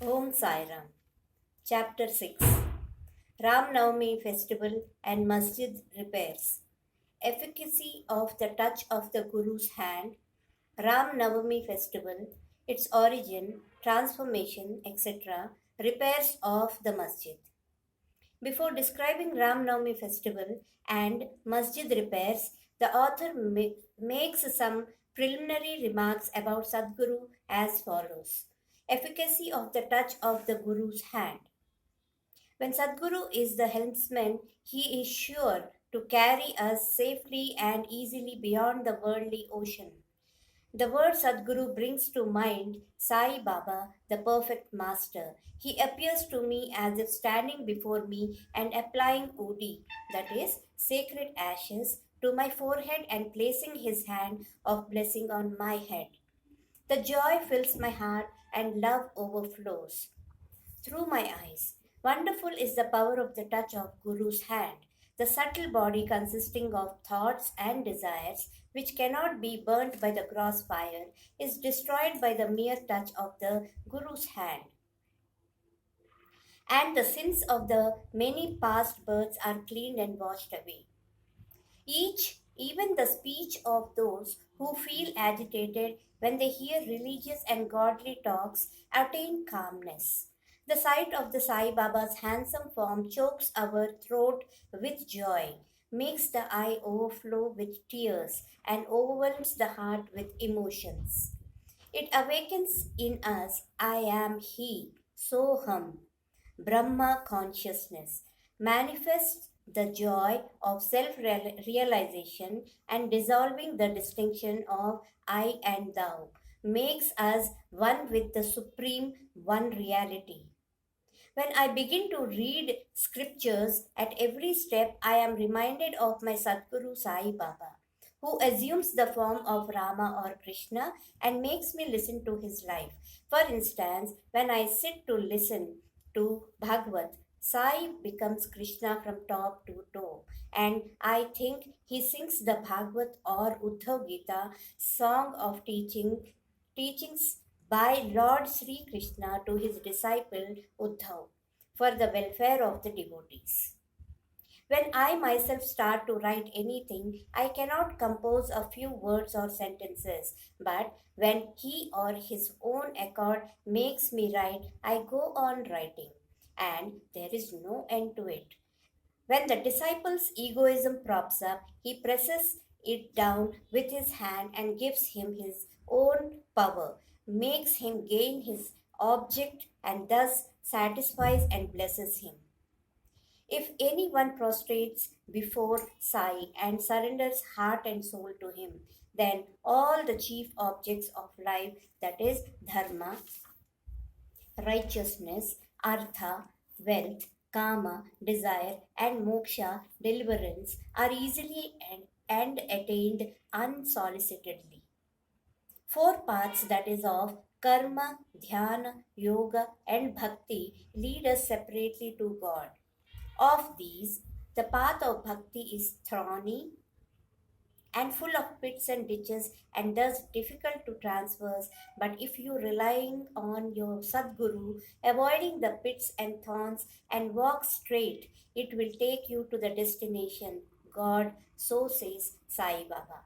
Om Sai Ram. Chapter 6. Ram Navami Festival and Masjid repairs. Efficacy of the touch of the Guru's hand. Ram Navami Festival, its origin, transformation, etc. Repairs of the Masjid. Before describing Ram Navami Festival and Masjid repairs, the author makes some preliminary remarks about Sadguru as follows. Efficacy of the touch of the Guru's hand. When Sadguru is the helmsman, he is sure to carry us safely and easily beyond the worldly ocean. The word Sadguru brings to mind Sai Baba, the perfect master. He appears to me as if standing before me and applying udi, that is, sacred ashes, to my forehead and placing his hand of blessing on my head. The joy fills my heart and love overflows through my eyes. Wonderful is the power of the touch of Guru's hand. The subtle body consisting of thoughts and desires, which cannot be burnt by the gross fire, is destroyed by the mere touch of the Guru's hand. And the sins of the many past births are cleaned and washed away. Even the speech of those who feel agitated when they hear religious and godly talks, attain calmness. The sight of the Sai Baba's handsome form chokes our throat with joy, makes the eye overflow with tears, and overwhelms the heart with emotions. It awakens in us, I am He, Soham, Brahma consciousness, manifests the joy of self realization and dissolving the distinction of I and thou, makes us one with the supreme one reality. When I begin to read scriptures at every step, I am reminded of my Sadguru Sai Baba, who assumes the form of Rama or Krishna and makes me listen to his life. For instance, when I sit to listen to Bhagavad, Sai becomes Krishna from top to toe, and I think he sings the Bhagavad or Uddhav Gita song of teachings by Lord Sri Krishna to his disciple Uddhav for the welfare of the devotees. When I myself start to write anything, I cannot compose a few words or sentences, but when he or his own accord makes me write, I go on writing, and there is no end to it. When the disciple's egoism props up, he presses it down with his hand and gives him his own power, makes him gain his object, and thus satisfies and blesses him. If anyone prostrates before Sai and surrenders heart and soul to him, then all the chief objects of life, that is, dharma, righteousness, artha, wealth, kama, desire, and moksha, deliverance, are easily and attained unsolicitedly. Four paths, that is, of karma, dhyana, yoga, and bhakti, lead us separately to God. Of these, the path of bhakti is thorny and full of pits and ditches and thus difficult to traverse. But if you relying on your Sadguru, avoiding the pits and thorns and walk straight, it will take you to the destination, God, so says Sai Baba.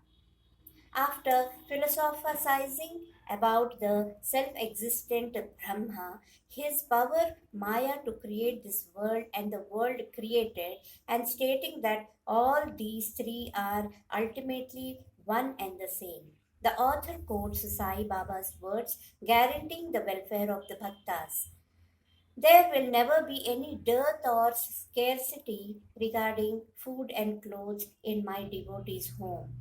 After philosophizing about the self existent Brahma, his power Maya to create this world and the world created, and stating that all these three are ultimately one and the same. The author quotes Sai Baba's words guaranteeing the welfare of the bhaktas. There will never be any dearth or scarcity regarding food and clothes in my devotee's home.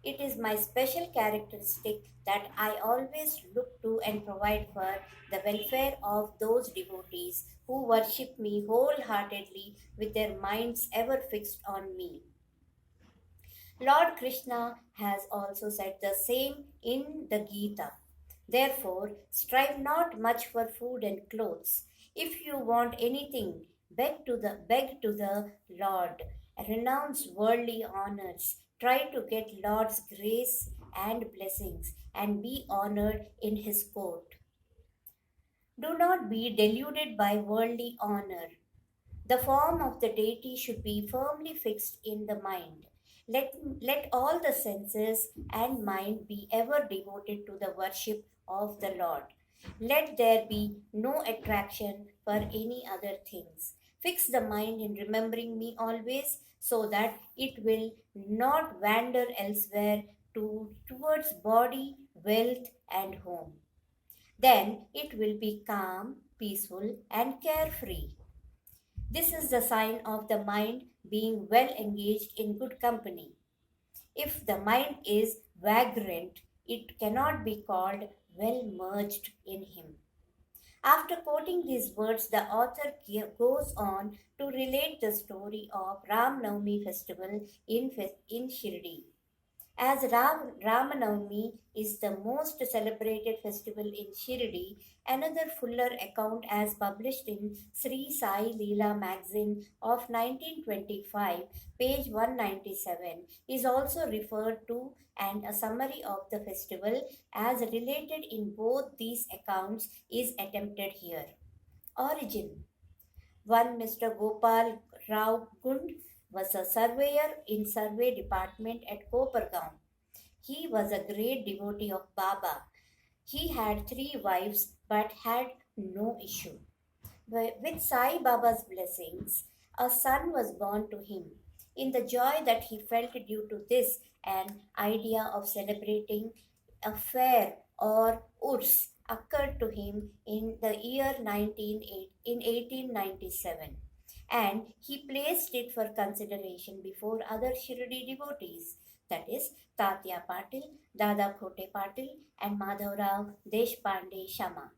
It is my special characteristic that I always look to and provide for the welfare of those devotees who worship me wholeheartedly with their minds ever fixed on me. Lord Krishna has also said the same in the Gita. Therefore, strive not much for food and clothes. If you want anything, beg to the Lord. Renounce worldly honors. Try to get Lord's grace and blessings and be honored in his court. Do Do not be deluded by worldly honor. The form of the deity should be firmly fixed in the mind. Let all the senses and mind be ever devoted to the worship of the Lord. Let there be no attraction for any other things. Fix the mind in remembering me always so that it will not wander elsewhere towards body, wealth, and home. Then it will be calm, peaceful, and carefree. This is the sign of the mind being well engaged in good company. If the mind is vagrant, it cannot be called well merged in him. After quoting these words, the author goes on to relate the story of Ram Navami festival in Shirdi. As Ramanavami is the most celebrated festival in Shirdi, another fuller account, as published in Shri Sai Leela magazine of 1925, page 197, is also referred to, and a summary of the festival as related in both these accounts is attempted here. Origin: one Mr. Gopal Rao Gund was a surveyor in survey department at Kopargaon. He was a great devotee of Baba. He had three wives but had no issue. With Sai Baba's blessings, a son was born to him. In the joy that he felt due to this, an idea of celebrating a fair or urs occurred to him in the year 1897, and he placed it for consideration before other Shirdi devotees, that is Tatya Patil, Dada Khote Patil, and Madhavrao Deshpande Shama.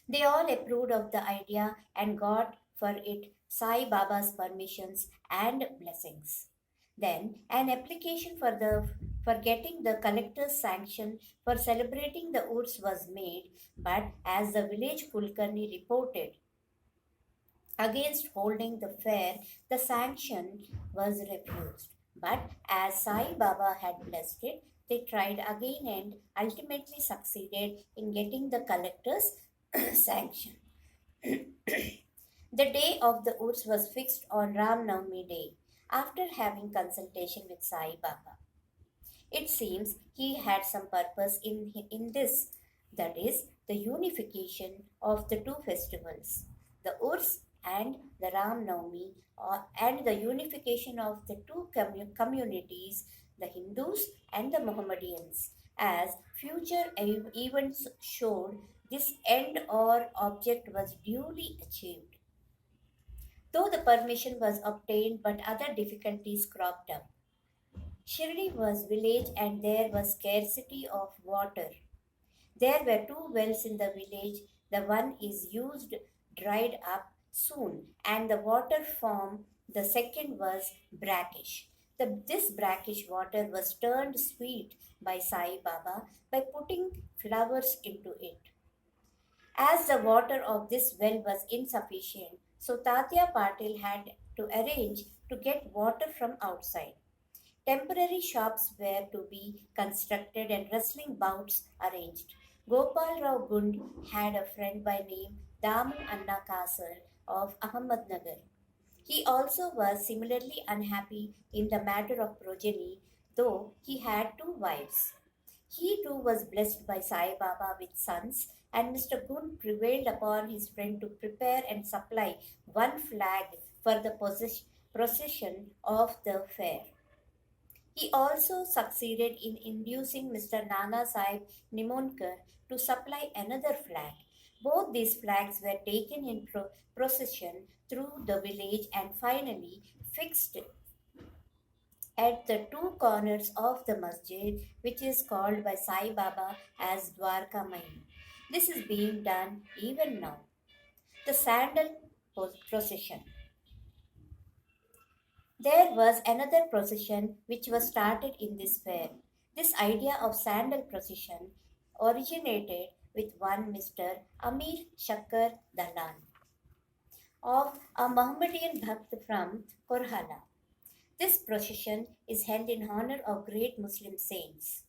They all approved of the idea and got for it Sai Baba's permissions and blessings. Then an application for getting the collector's sanction for celebrating the Urs was made, but as the village Kulkarni reported against holding the fair, the sanction was refused. But as Sai Baba had blessed it, they tried again and ultimately succeeded in getting the collector's sanction. The day of the Urs was fixed on Ram Navami day, after having consultation with Sai Baba. It seems he had some purpose in this, that is, the unification of the two festivals, the Urs and the Ram Navami, and the unification of the two communities, the Hindus and the Mohammedans. As future events showed, this end or object was duly achieved. Though the permission was obtained, but other difficulties cropped up. Shirdi was village and there was scarcity of water. There were two wells in the village. The one is used, dried up soon, and the water form. The second was brackish. This brackish water was turned sweet by Sai Baba by putting flowers into it. As the water of this well was insufficient, so Tatya Patil had to arrange to get water from outside. Temporary shops were to be constructed and wrestling bouts arranged. Gopal Rao Gund had a friend by name Damu Anna Kasar of Ahmednagar. He also was similarly unhappy in the matter of progeny, though he had two wives. He too was blessed by Sai Baba with sons, and Mr. Gund prevailed upon his friend to prepare and supply one flag for the procession of the fair. He also succeeded in inducing Mr. Nana Sahib Nimonkar to supply another flag. Both these flags were taken in procession through the village and finally fixed at the two corners of the Masjid, which is called by Sai Baba as Dwarka Mai. This is being done even now. The sandal procession. There was another procession which was started in this fair. This idea of sandal procession originated with one Mr. Amir Shakkar Dalal of a Mohammedan Bhakt from Korhala. This procession is held in honor of great Muslim saints.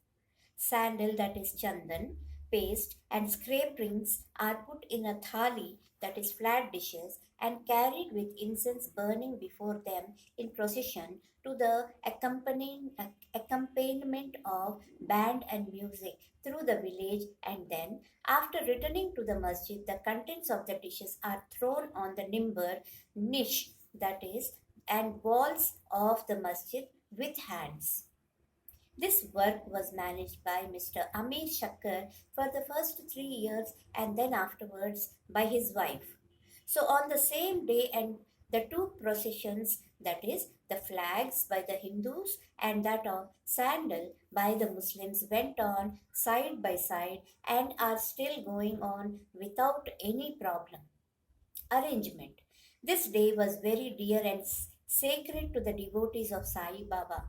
Sandal, that is Chandan, paste, and scrapings are put in a thali, that is flat dishes, and carried with incense burning before them in procession to the accompaniment of band and music through the village, and then, after returning to the masjid, the contents of the dishes are thrown on the nimber niche, that is, and walls of the masjid with hands. This work was managed by Mr. Amir Shakkar for the first 3 years and then afterwards by his wife. So, on the same day, and the two processions, that is, the flags by the Hindus and that of sandal by the Muslims, went on side by side and are still going on without any problem. Arrangement. This day was very dear and sacred to the devotees of Sai Baba.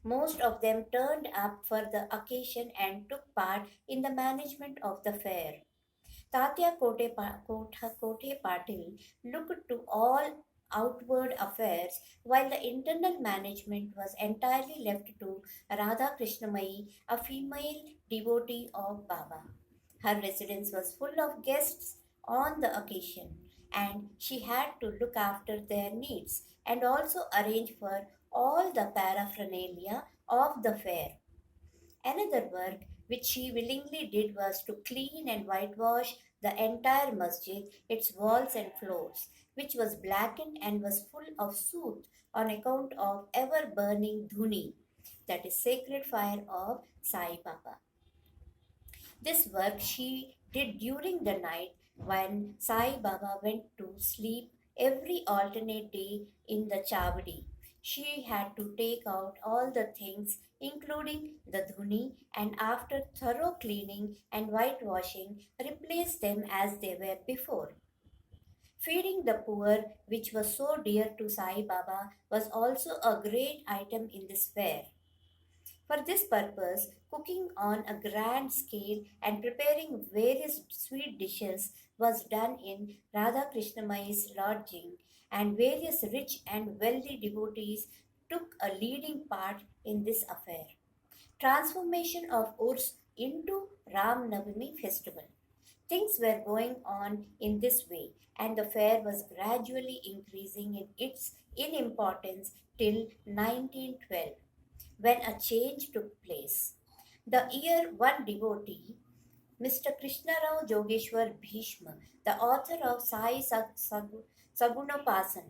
Most of them turned up for the occasion and took part in the management of the fair. Kote Patil looked to all outward affairs while the internal management was entirely left to Radha Krishnamai, a female devotee of Baba. Her residence was full of guests on the occasion, and she had to look after their needs and also arrange for all the paraphernalia of the fair. Another work which she willingly did was to clean and whitewash the entire masjid, its walls and floors, which was blackened and was full of soot on account of ever burning dhuni, that is sacred fire of Sai Baba. This work she did during the night when Sai Baba went to sleep every alternate day in the Chavadi. She had to take out all the things, including the dhuni, and after thorough cleaning and whitewashing, replace them as they were before. Feeding the poor, which was so dear to Sai Baba, was also a great item in this fair. For this purpose, cooking on a grand scale and preparing various sweet dishes was done in Radha Krishnamai's lodging, and various rich and wealthy devotees took a leading part in this affair. Transformation of Urs into Ram Navami festival. Things were going on in this way, and the fair was gradually increasing in importance till 1912 when a change took place. The year one devotee, Mr. Krishnarao Jogeshwar Bhishma, the author of Sagunapasan,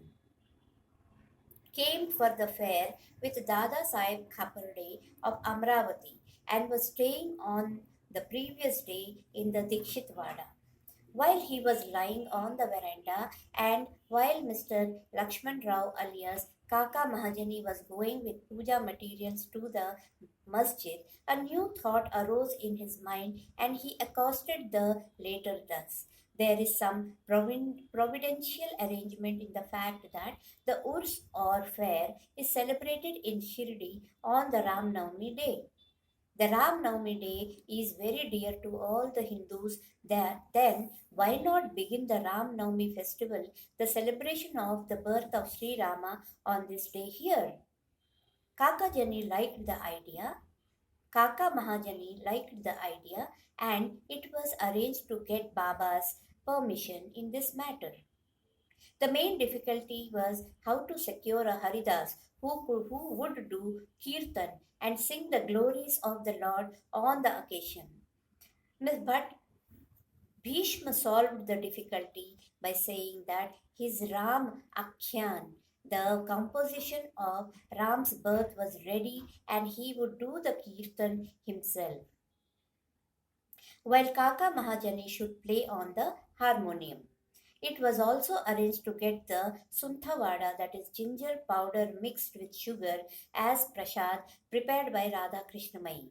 came for the fair with Dada Sahib Khaparde of Amravati and was staying on the previous day in the Dikshit Vada. While he was lying on the veranda and while Mr. Lakshman Rao alias Kaka Mahajani was going with puja materials to the masjid, a new thought arose in his mind and he accosted the latter thus. There is some providential arrangement in the fact that the Urs or fair is celebrated in Shirdi on the Ram Navami day. The Ram Navami day is very dear to all the Hindus. Then, why not begin the Ram Navami festival, the celebration of the birth of Sri Rama, on this day here? Kaka Jani liked the idea. Kaka Mahajani liked the idea, and it was arranged to get Baba's permission in this matter. The main difficulty was how to secure a Haridas who would do kirtan and sing the glories of the Lord on the occasion. But Bhishma solved the difficulty by saying that his Ram Akhyan, the composition of Ram's birth, was ready and he would do the kirtan himself, while Kaka Mahajani should play on the harmonium. It was also arranged to get the Sunthavada, that is ginger powder mixed with sugar, as prasad prepared by Radha Krishnamai.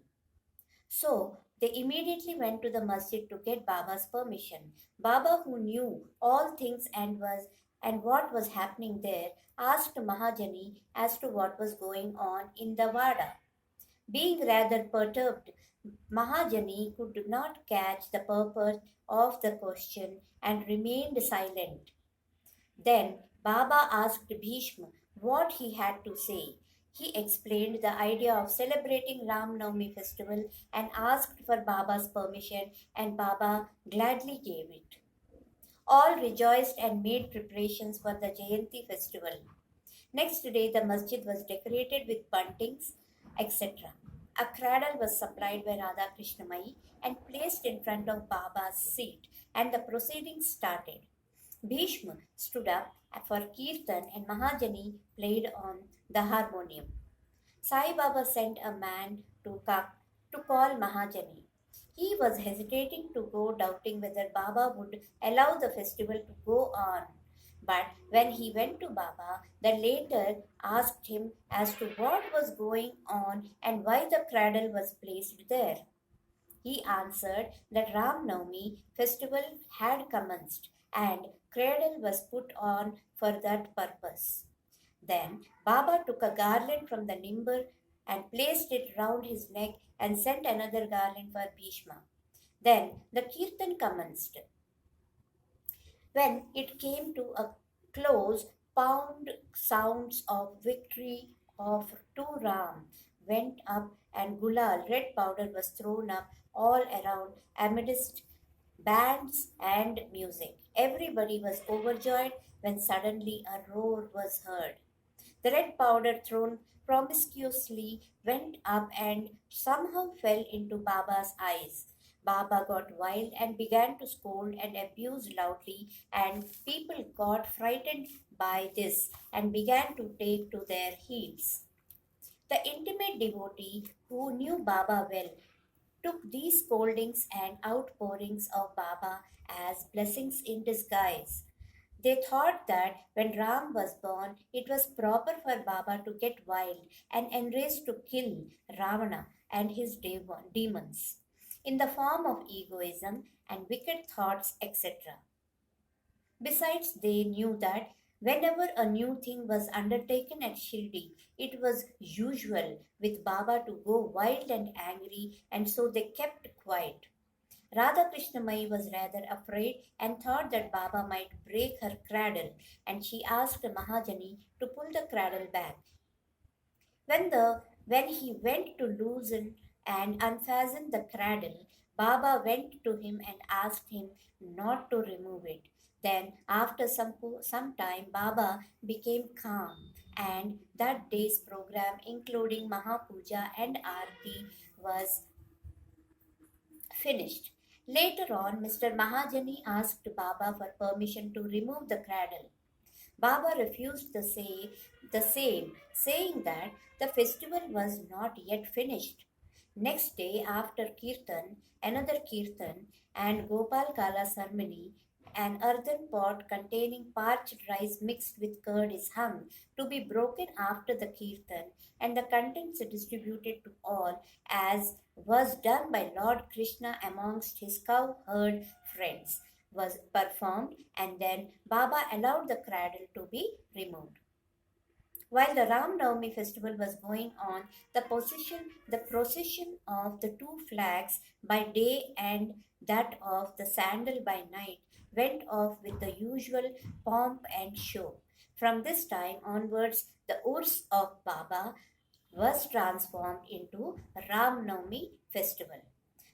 So they immediately went to the masjid to get Baba's permission. Baba, who knew all things and what was happening there, asked Mahajani as to what was going on in the Vada. Being rather perturbed, Mahajani could not catch the purport of the question and remained silent. Then Baba asked Bhishma what he had to say. He explained the idea of celebrating Ram Navami festival and asked for Baba's permission, and Baba gladly gave it. All rejoiced and made preparations for the Jayanti festival. Next day, the masjid was decorated with buntings, etc. A cradle was supplied by Radha Krishnamai and placed in front of Baba's seat, and the proceedings started. Bhishma stood up for Kirtan and Mahajani played on the harmonium. Sai Baba sent a man to call Mahajani. He was hesitating to go, doubting whether Baba would allow the festival to go on. But when he went to Baba, the latter asked him as to what was going on and why the cradle was placed there. He answered that Ram Navami festival had commenced and cradle was put on for that purpose. Then Baba took a garland from the nimble and placed it round his neck and sent another garland for Bhishma. Then the kirtan commenced. When it came to a close, pound sounds of victory of to Ram went up, and gulal, red powder, was thrown up all around amidst bands and music. Everybody was overjoyed when suddenly a roar was heard. The red powder thrown promiscuously went up and somehow fell into Baba's eyes. Baba got wild and began to scold and abuse loudly, and people got frightened by this and began to take to their heels. The intimate devotee who knew Baba well took these scoldings and outpourings of Baba as blessings in disguise. They thought that when Ram was born, it was proper for Baba to get wild and enrage to kill Ravana and his demons in the form of egoism and wicked thoughts, etc. Besides, they knew that whenever a new thing was undertaken at Shirdi, it was usual with Baba to go wild and angry, and so they kept quiet. Radha Krishnamai was rather afraid and thought that Baba might break her cradle, and she asked Mahajani to pull the cradle back. When he went to loosen and unfasten the cradle, Baba went to him and asked him not to remove it. Then, after some time, Baba became calm, and that day's program, including Mahapuja and Aarti, was finished. Later on, Mr. Mahajani asked Baba for permission to remove the cradle. Baba refused the same, saying that the festival was not yet finished. Next day, after Kirtan, another Kirtan, and Gopal Kala ceremony, an earthen pot containing parched rice mixed with curd is hung to be broken after the Kirtan, and the contents distributed to all, as was done by Lord Krishna amongst his cowherd friends, was performed, and then Baba allowed the cradle to be removed. While the Ram Navami festival was going on, the procession of the two flags by day and that of the sandal by night went off with the usual pomp and show. From this time onwards, the Urs of Baba was transformed into Ram Navami festival.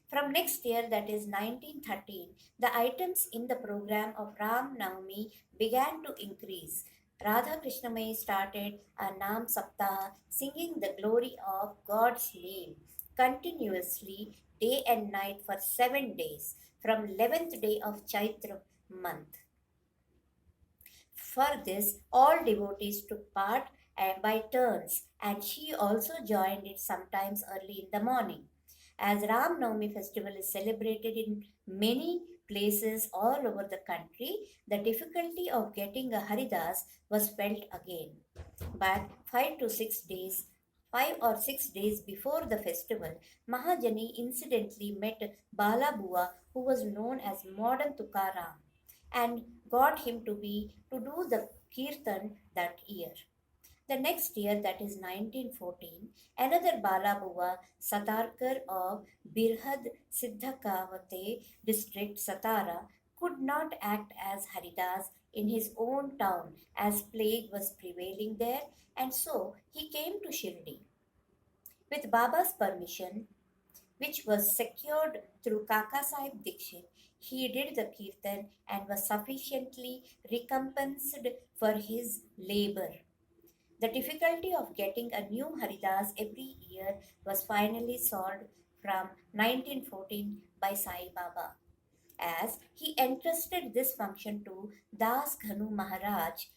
From next year, that is 1913, the items in the program of Ram Navami began to increase. Radha Krishnamai started a Nam Saptaha singing the glory of God's name continuously day and night for 7 days from 11th day of Chaitra month. For this, all devotees took part by turns, and she also joined it sometimes early in the morning. As Ram Navami festival is celebrated in many places all over the country, the difficulty of getting a Haridas was felt again. But 5 or 6 days before the festival, Mahajani incidentally met Balabua, who was known as modern Tukaram, and got him to do the kirtan that year. The next year, that is 1914, another Balabuva Satarkar of Birhad Siddhakavate district, Satara, could not act as Haridas in his own town as plague was prevailing there, and so he came to Shirdi. With Baba's permission, which was secured through Kaka Sahib Dikshit, he did the kirtan and was sufficiently recompensed for his labor. The difficulty of getting a new Haridas every year was finally solved from 1914 by Sai Baba, as he entrusted this function to Das Ghanu Maharaj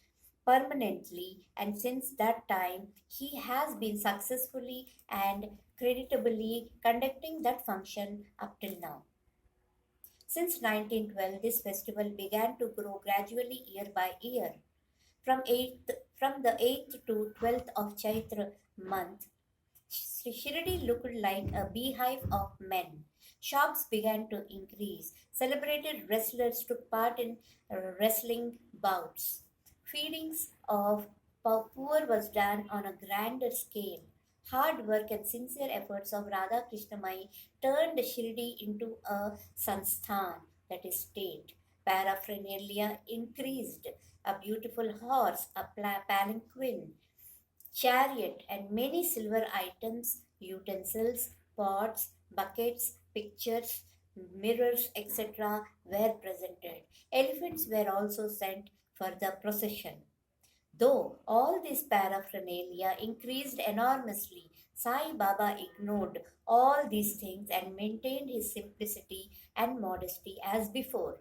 permanently, and since that time he has been successfully and creditably conducting that function up till now. Since 1912, this festival began to grow gradually year by year. From the 8th to 12th of Chaitra month, Shirdi looked like a beehive of men. Shops began to increase. Celebrated wrestlers took part in wrestling bouts. Feedings of poor was done on a grander scale. Hard work and sincere efforts of Radha Krishnamai turned Shirdi into a sansthan, that is state. Paraphernalia increased. A beautiful horse, a palanquin, chariot, and many silver items, utensils, pots, buckets, pictures, mirrors, etc., were presented. Elephants were also sent for the procession. Though all this paraphernalia increased enormously, Sai Baba ignored all these things and maintained his simplicity and modesty as before.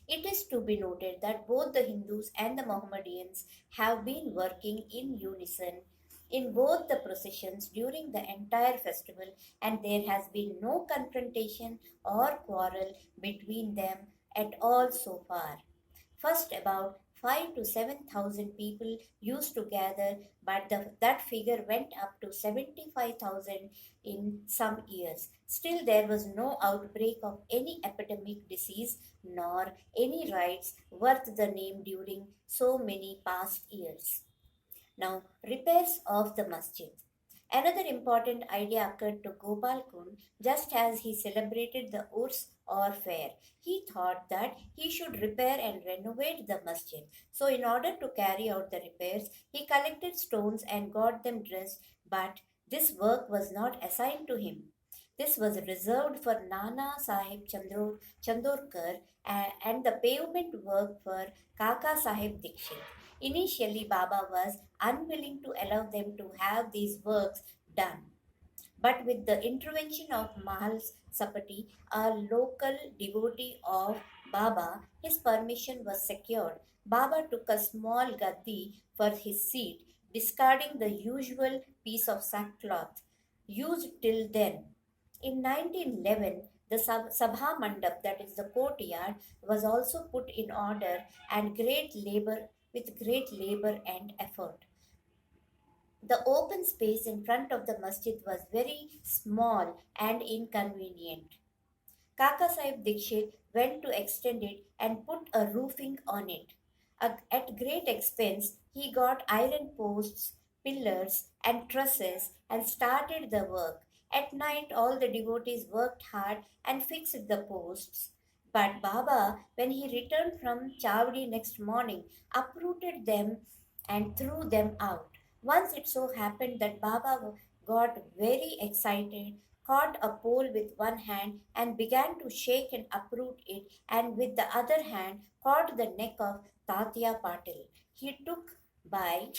It is to be noted that both the Hindus and the Mohammedans have been working in unison in both the processions during the entire festival, and there has been no confrontation or quarrel between them at all so far. First, about 5 to 7,000 people used to gather, but that figure went up to 75,000 in some years. Still, there was no outbreak of any epidemic disease nor any riots worth the name during so many past years. Now, repairs of the masjid. Another important idea occurred to Gopal Kund just as he celebrated the Urs or fair. He thought that he should repair and renovate the masjid. So, in order to carry out the repairs, he collected stones and got them dressed, but this work was not assigned to him. This was reserved for Nana Sahib Chandorkar and the pavement work for Kaka Sahib Dikshit. Initially, Baba was unwilling to allow them to have these works done. But with the intervention of Mahal Sapati, a local devotee of Baba, his permission was secured. Baba took a small gaddi for his seat, discarding the usual piece of sackcloth used till then. In 1911, the Sabha Mandap, that is the courtyard, was also put in order and great labor and effort. The open space in front of the masjid was very small and inconvenient. Kaka Sahib Dikshit went to extend it and put a roofing on it. At great expense, he got iron posts, pillars, and trusses and started the work. At night, all the devotees worked hard and fixed the posts. But Baba, when he returned from Chavdi next morning, uprooted them and threw them out. Once it so happened that Baba got very excited, caught a pole with one hand and began to shake and uproot it, and with the other hand caught the neck of Tatya Patil. By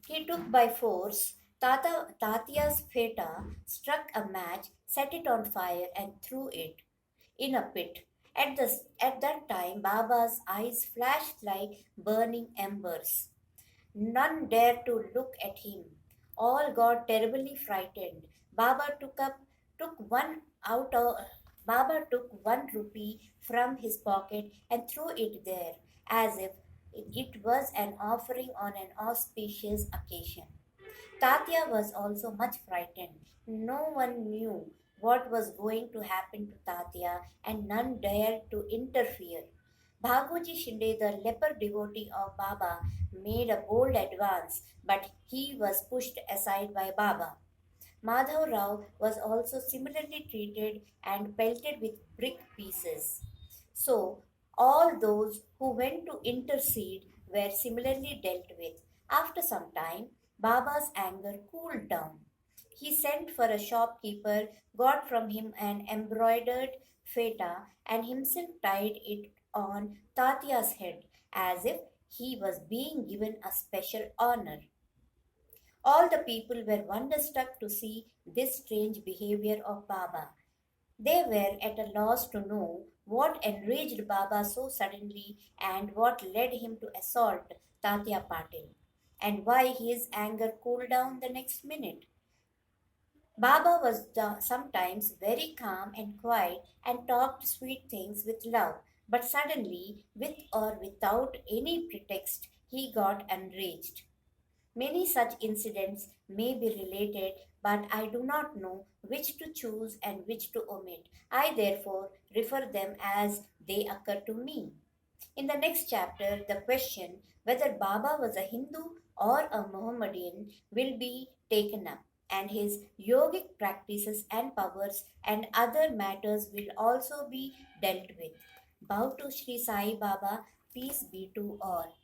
he took by force Tatya's feta, struck a match, set it on fire, and threw it in a pit. At that time, Baba's eyes flashed like burning embers. None dared to look at him. All got terribly frightened. Baba took one out of Baba took 1 rupee from his pocket and threw it there, as if it was an offering on an auspicious occasion. Tatya was also much frightened. No one knew what was going to happen to Tatya, and none dared to interfere. Bhagoji Shinde, the leper devotee of Baba, made a bold advance, but he was pushed aside by Baba. Madhav Rao was also similarly treated and pelted with brick pieces. So, all those who went to intercede were similarly dealt with. After some time, Baba's anger cooled down. He sent for a shopkeeper, got from him an embroidered feta, and himself tied it on Tatya's head as if he was being given a special honor. All the people were wonderstruck to see this strange behavior of Baba. They were at a loss to know what enraged Baba so suddenly and what led him to assault Tatya Patil, and why his anger cooled down the next minute. Baba was sometimes very calm and quiet and talked sweet things with love, but suddenly, with or without any pretext, he got enraged. Many such incidents may be related, but I do not know which to choose and which to omit. I therefore refer them as they occur to me. In the next chapter, the question whether Baba was a Hindu or a Mohammedan will be taken up, and his yogic practices and powers and other matters will also be dealt with. Bow to Shri Sai Baba, peace be to all.